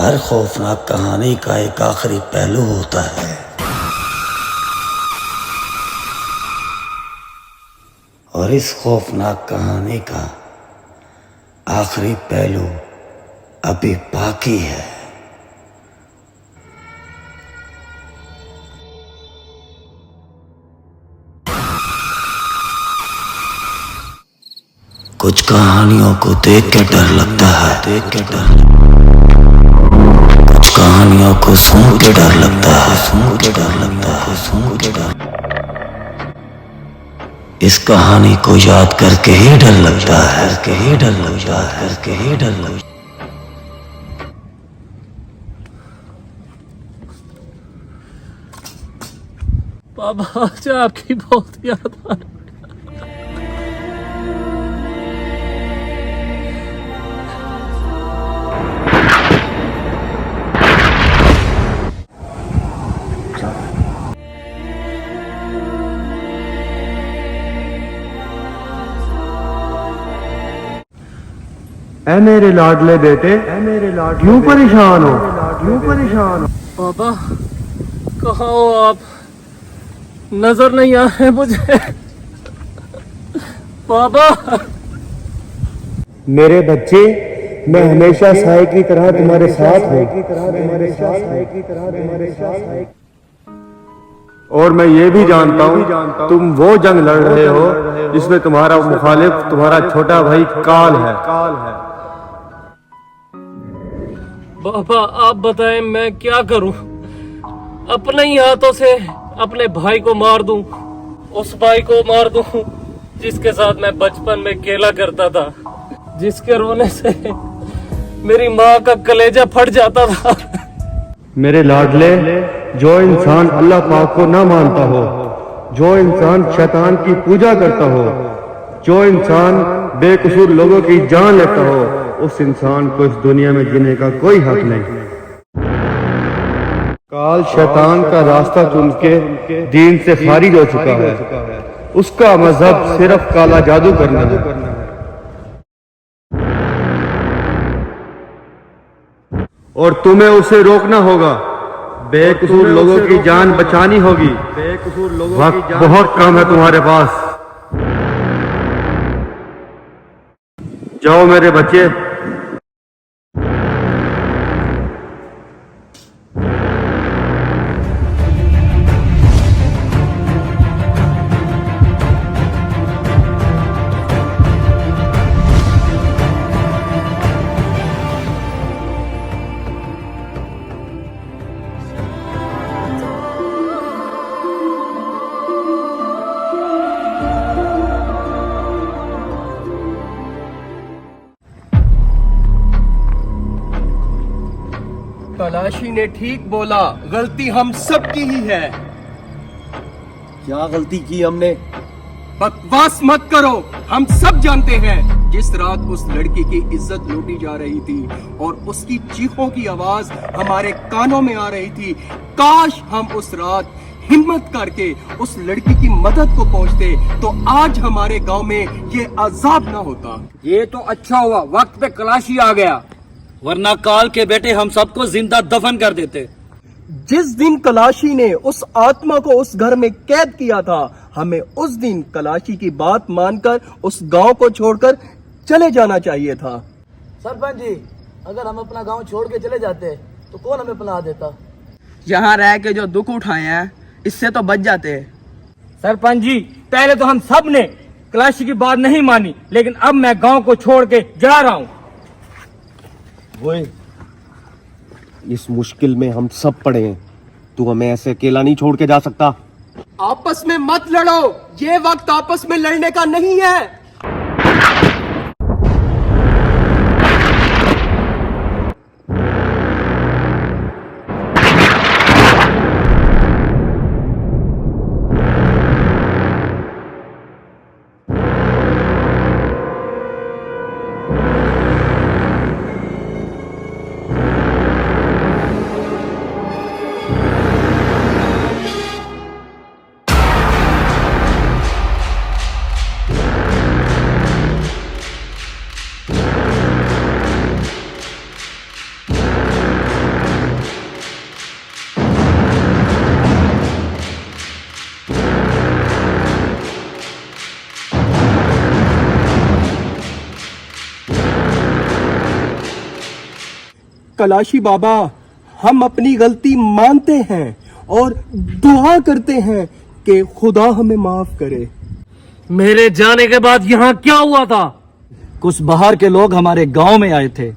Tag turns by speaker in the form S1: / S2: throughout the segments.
S1: हर खौफनाक कहानी का एक आखिरी पहलू होता है और इस खौफनाक कहानी का आखिरी पहलू अभी बाकी है। कुछ कहानियों को देख के डर लगता है, कुछ कहानियों को सुन के डर लगता है, इस कहानी को याद करके ही डर लगता है,
S2: बाबा आज आपकी बहुत याद आ रही।
S3: ऐ मेरे लाडले बेटे, क्यों परेशान हो?
S2: बाबा कहाँ हो आप? नजर नहीं आ रहे मुझे। बाबा
S3: मेरे बच्चे, मैं हमेशा साए की तरह तुम्हारे साथ हूँ। और मैं ये भी जानता हूँ तुम वो जंग लड़ रहे हो जिसमें तुम्हारा मुखालिफ तुम्हारा छोटा भाई काल है।
S2: बाबा आप बताएं मैं क्या करूं? अपने ही हाथों से अपने भाई को मार दूं, उस भाई को मार दूं जिसके साथ मैं बचपन में खेला करता था, जिसके रोने से मेरी माँ का कलेजा फट जाता था।
S3: मेरे लाडले, जो इंसान अल्लाह पाक को ना मानता हो, जो इंसान शैतान की पूजा करता हो, जो इंसान बेकसूर लोगों की जान लेता हो, उस इंसान को इस दुनिया में जीने का कोई हक नहीं। काल शैतान का रास्ता चुन के दीन से खारिज हो चुका है। उसका मजहब सिर्फ काला जादू करना है। और तुम्हें उसे रोकना होगा। बेकसूर लोगों की जान बचानी होगी। वक्त बहुत कम है तुम्हारे पास। जाओ मेरे बच्चे।
S4: तलाशी ने ठीक बोला, गलती हम सब की ही है।
S5: क्या गलती की हमने?
S4: बकवास मत करो, हम सब जानते हैं जिस रात उस लड़की की इज्जत लूटी जा रही थी और उसकी चीखों की आवाज हमारे कानों में आ रही थी। काश हम उस रात हिम्मत करके उस लड़की की मदद को पहुंचते तो आज हमारे गांव में ये अजाब ना होता।
S5: ये तो अच्छा हुआ वक्त पे कलाशी आ गया, वरना काल के बेटे हम सबको जिंदा दफन कर देते।
S4: जिस दिन कलाशी ने उस आत्मा को उस घर में कैद किया था, हमें उस दिन कलाशी की बात मानकर उस गांव को छोड़कर चले जाना चाहिए था।
S6: सरपंच जी, अगर हम अपना गांव छोड़ के चले जाते तो कौन हमें पनाह देता?
S7: यहाँ रह के जो दुख उठाए हैं इससे तो बच जाते हैं।
S5: सरपंच जी, पहले तो हम सब ने कलाशी की बात नहीं मानी, लेकिन अब मैं गांव को छोड़ के जा रहा हूँ।
S3: इस मुश्किल में हम सब पड़े हैं, तू हमें ऐसे अकेला नहीं छोड़ के जा सकता।
S4: आपस में मत लड़ो, ये वक्त आपस में लड़ने का नहीं है। कलाशी बाबा, हम अपनी गलती मानते हैं और दुआ करते हैं कि खुदा हमें माफ करे।
S2: मेरे जाने के बाद यहाँ क्या हुआ था?
S8: कुछ बाहर के लोग हमारे गांव में आए थे।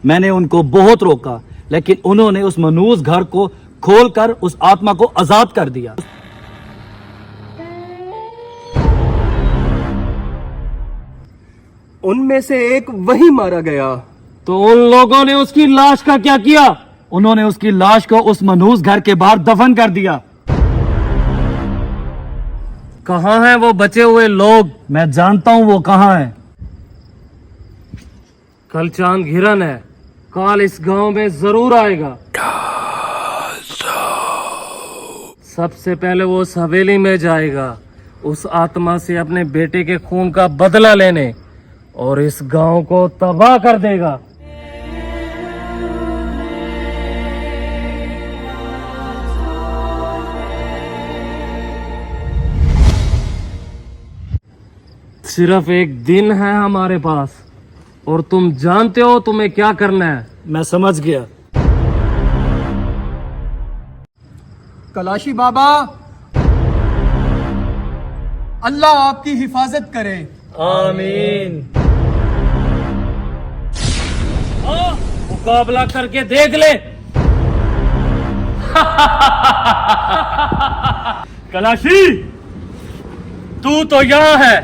S8: मैंने उनको बहुत रोका, लेकिन उन्होंने उस मनूस घर को खोलकर उस आत्मा को आजाद कर दिया।
S4: उनमें से एक वही मारा गया।
S2: तो उन लोगों ने उसकी लाश का क्या किया?
S8: उन्होंने उसकी लाश को उस मनूस घर के बाहर दफन कर दिया।
S2: कहाँ हैं वो बचे हुए लोग?
S8: मैं जानता हूं वो कहाँ है।
S2: कल चांद घिरन है, काल इस गांव में जरूर आएगा। सबसे पहले वो उस हवेली में जाएगा, उस आत्मा से अपने बेटे के खून का बदला लेने, और इस गांव को तबाह कर देगा। सिर्फ एक दिन है हमारे पास, और तुम जानते हो तुम्हें क्या करना है।
S8: मैं समझ गया।
S4: कलाशी बाबा, अल्लाह आपकी हिफाजत करे।
S2: आमीन। मुकाबला करके देख ले।
S5: कलाशी, तू तो यहाँ है,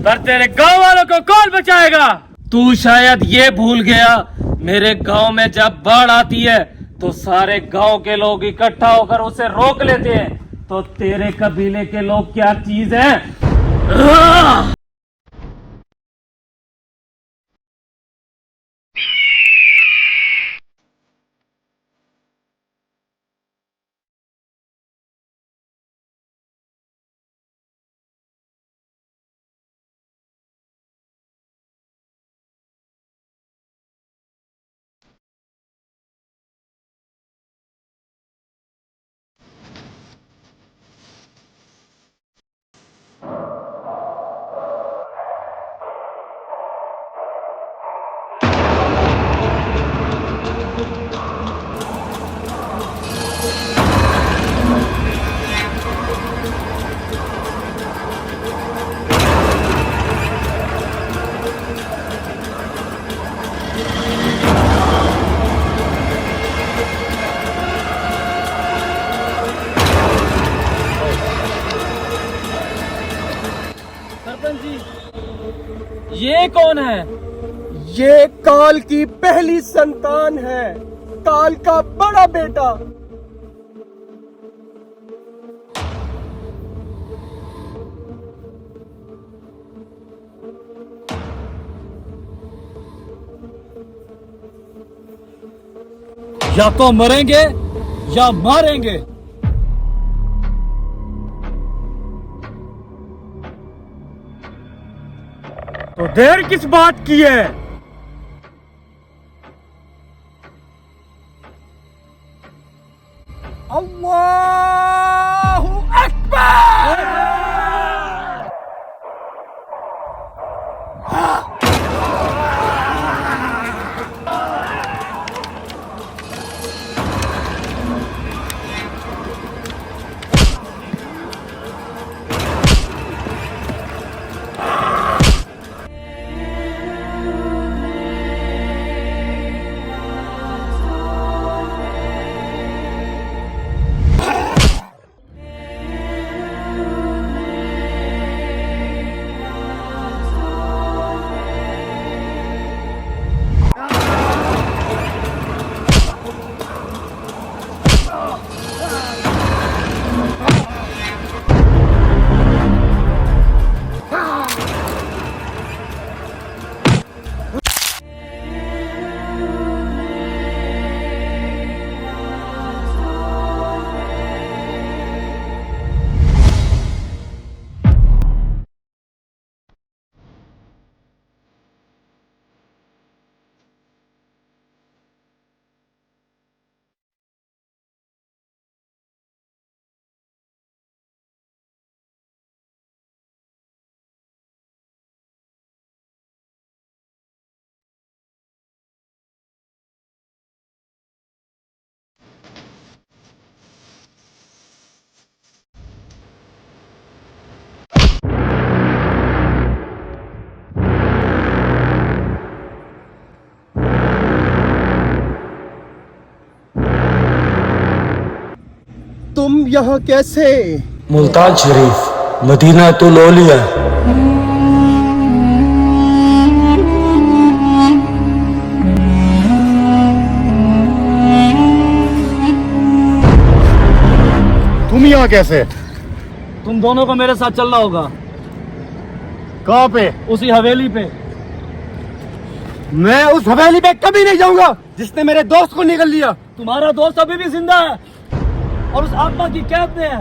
S5: पर तेरे गांव वालों को कौन बचाएगा?
S2: तू शायद ये भूल गया, मेरे गांव में जब बाढ़ आती है तो सारे गांव के लोग इकट्ठा होकर उसे रोक लेते हैं। तो तेरे कबीले के लोग क्या चीज है?
S5: ये कौन है?
S4: ये काल की पहली संतान है, काल का बड़ा बेटा।
S8: या तो मरेंगे या मारेंगे।
S5: तो देर किस बात की है? अल्लाहु अकबर!
S4: तुम यहाँ कैसे?
S1: मुल्तान शरीफ, मदीना तो लौलिया।
S3: तुम यहाँ कैसे?
S8: तुम दोनों को मेरे साथ चलना होगा।
S3: कहाँ पे?
S8: उसी हवेली पे।
S3: मैं उस हवेली पे कभी नहीं जाऊंगा जिसने मेरे दोस्त को निकल लिया।
S8: तुम्हारा दोस्त अभी भी जिंदा है और उस आत्मा की कैद में है।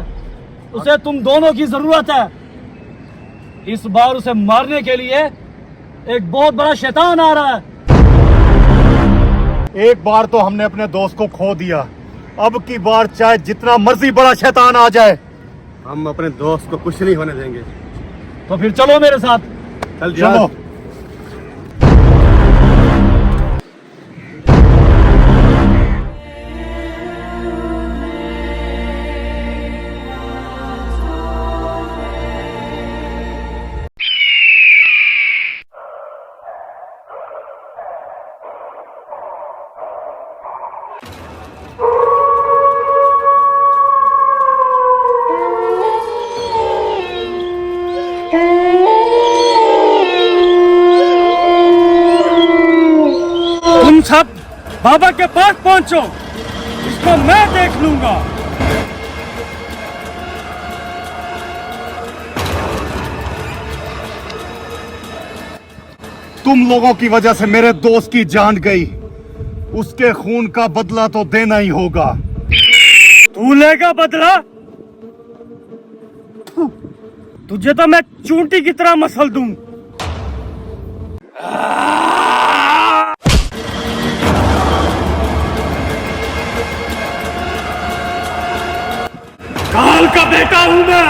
S8: उसे तुम दोनों की जरूरत है। इस बार उसे मारने के लिए एक बहुत बड़ा शैतान आ रहा है।
S3: एक बार तो हमने अपने दोस्त को खो दिया, अब की बार चाहे जितना मर्जी बड़ा शैतान आ जाए, हम अपने दोस्त को कुछ नहीं होने देंगे।
S8: तो फिर चलो मेरे साथ।
S3: चलो।
S5: तुम सब बाबा के पास पहुंचो, इसको मैं देख लूंगा।
S3: तुम लोगों की वजह से मेरे दोस्त की जान गई, उसके खून का बदला तो देना ही होगा।
S5: तू लेगा बदला? तुझे तो मैं चूंटी की तरह मसल दूं। काल का बेटा हूं मैं।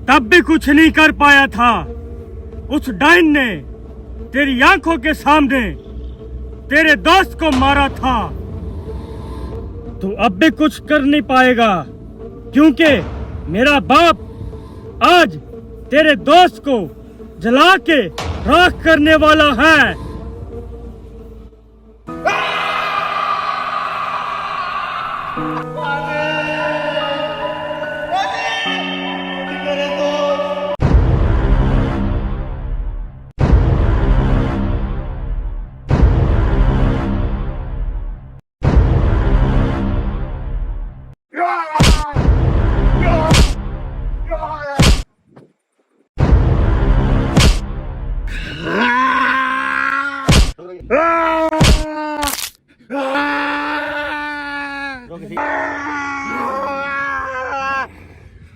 S5: तब भी कुछ नहीं कर पाया था। उस डाइन ने तेरी आंखों के सामने तेरे दोस्त को मारा था। तू अब भी कुछ कर नहीं पाएगा, क्योंकि मेरा बाप आज तेरे दोस्त को जला के राख करने वाला है।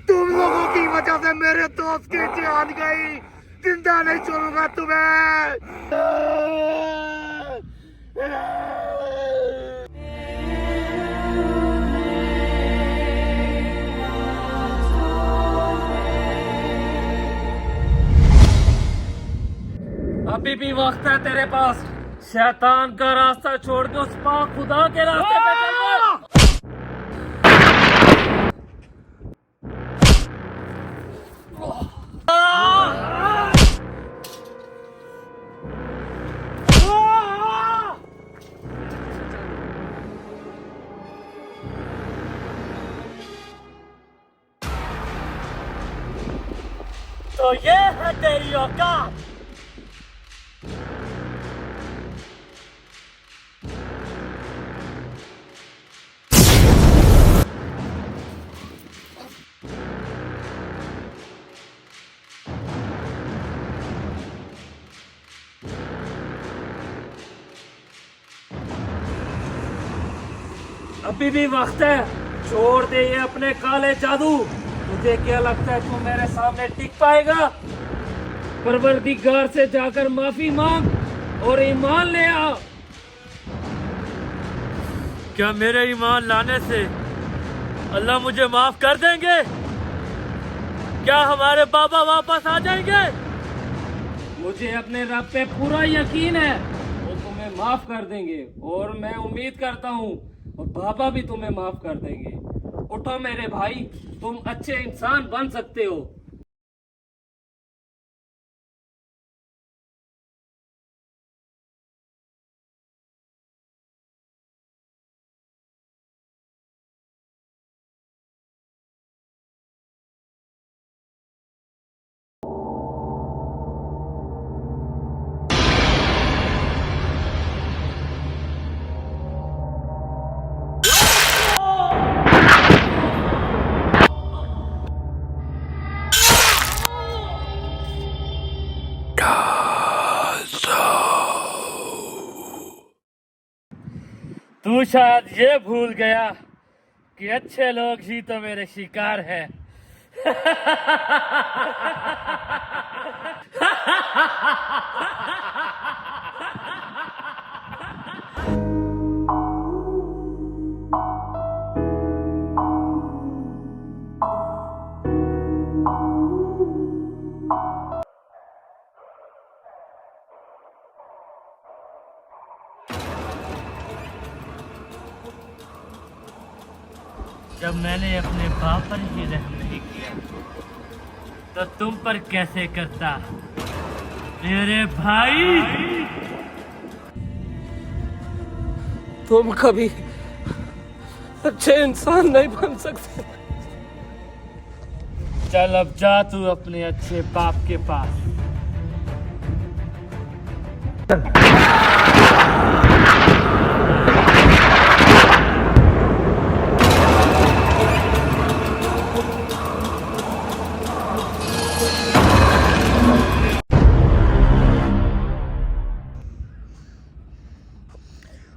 S3: तुम लोगों की वजह से मेरे दोस्त की जान गई, जिंदा नहीं छोड़ूंगा तुम्हें।
S2: अभी भी वक्त है तेरे पास। शैतान का रास्ता छोड़ के उस पाक खुदा के रास्ते पे चल पड़।
S5: तो ये है तेरी औकात।
S2: अभी भी वक्त है, छोड़ दे ये अपने काले जादू। तुझे क्या लगता है तू मेरे सामने टिक पाएगा? परवरदिगार से जाकर माफी मांग और ईमान ले आ।
S5: क्या मेरे ईमान लाने से अल्लाह मुझे माफ कर देंगे? क्या हमारे बाबा वापस आ जाएंगे?
S2: मुझे अपने रब पे पूरा यकीन है, वो तुम्हें माफ कर देंगे और मैं उम्मीद करता हूँ और बाबा भी तुम्हें माफ कर देंगे। उठो मेरे भाई, तुम अच्छे इंसान बन सकते हो। तू शायद ये भूल गया कि अच्छे लोग ही तो मेरे शिकार हैं। जब मैंने अपने बाप पर ही रहम नहीं किया तो तुम पर कैसे करता मेरे भाई। तुम कभी अच्छे इंसान नहीं बन सकते। चल अब जा तू अपने अच्छे बाप के पास।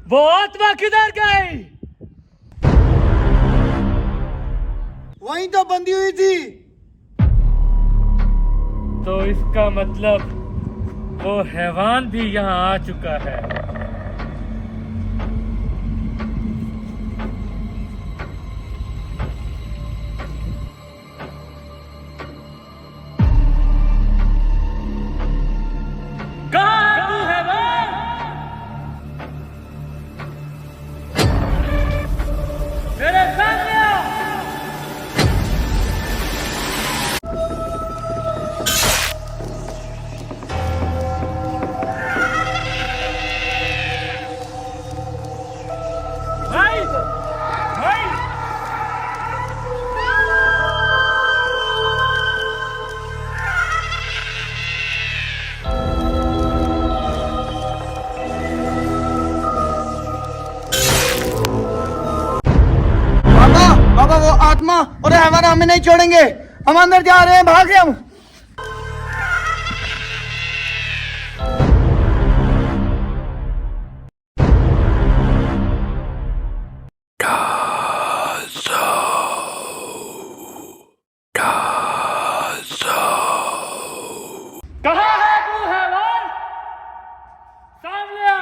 S2: वो आत्मा किधर गई?
S6: वहीं तो बंधी हुई थी।
S2: तो इसका मतलब वो हैवान भी यहाँ आ चुका है। कहाँ है तू हैवान? मेरे सामने आ। भाई, भाई।
S6: बाबा वो आत्मा और हैवान हमें नहीं छोड़ेंगे। हम अंदर जा रहे हैं, भाग रहे हम।
S2: कहाँ है तू हैवान? सामने आ।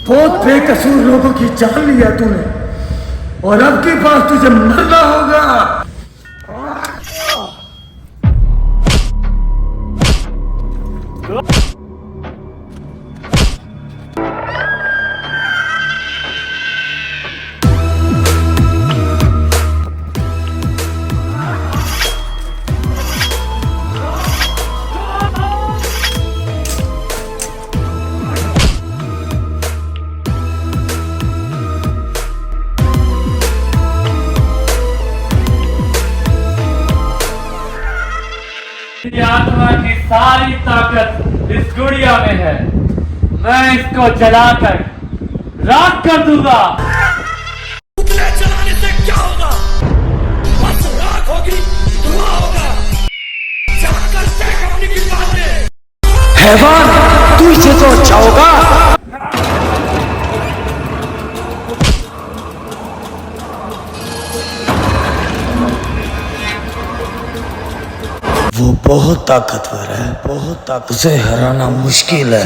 S3: बहुत बेकसूर लोगों की जान लिया तूने और अब के पास तुझे मरना होगा।
S2: मेरी आत्मा की सारी ताकत इस गुड़िया में है। मैं इसको जलाकर राख कर दूंगा।
S8: चलाने से क्या होगा? बस राख होगी, धुआं होगा। जाकर देख अपनी की बातें।
S1: हैवान, तू इसे तो अच्छा होगा। वो बहुत ताकतवर है, बहुत ताकत। उसे हराना मुश्किल है।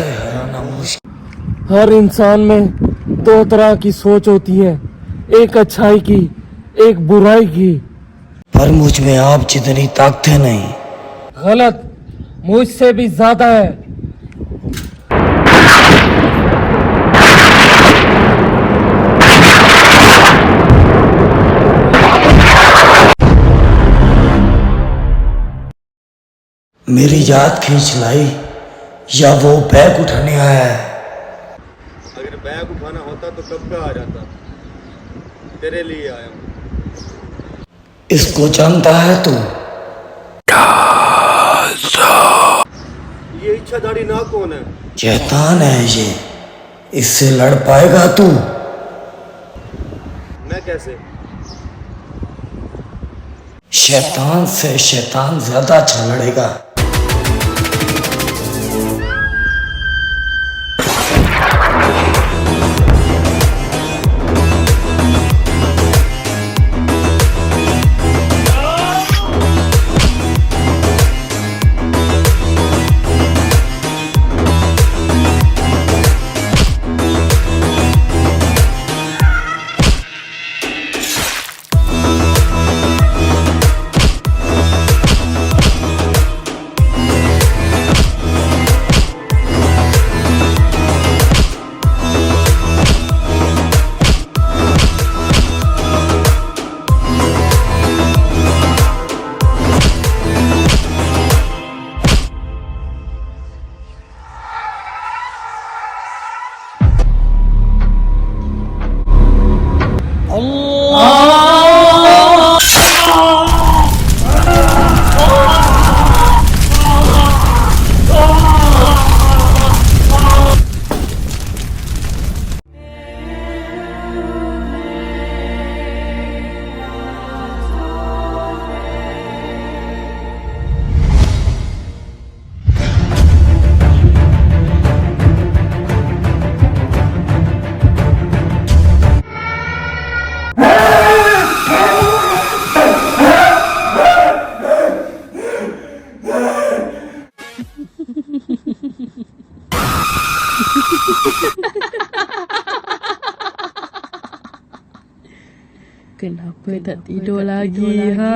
S2: हर इंसान में दो तरह की सोच होती है, एक अच्छाई की, एक बुराई की।
S1: पर मुझ में आप जितनी ताकतें नहीं।
S2: गलत, मुझसे भी ज्यादा है।
S1: मेरी याद खींच लाई या वो बैग उठाने आया है?
S3: अगर बैग उठाना होता तो कब का आ जाता। तेरे लिए आया हूँ।
S1: इसको जानता है तू?
S3: ये इच्छाधारी ना कौन है?
S1: शैतान है ये। इससे लड़ पाएगा तू?
S3: मैं कैसे?
S1: शैतान से शैतान ज्यादा अच्छा लड़ेगा।
S9: Kenapa tak tidur lagi, ha?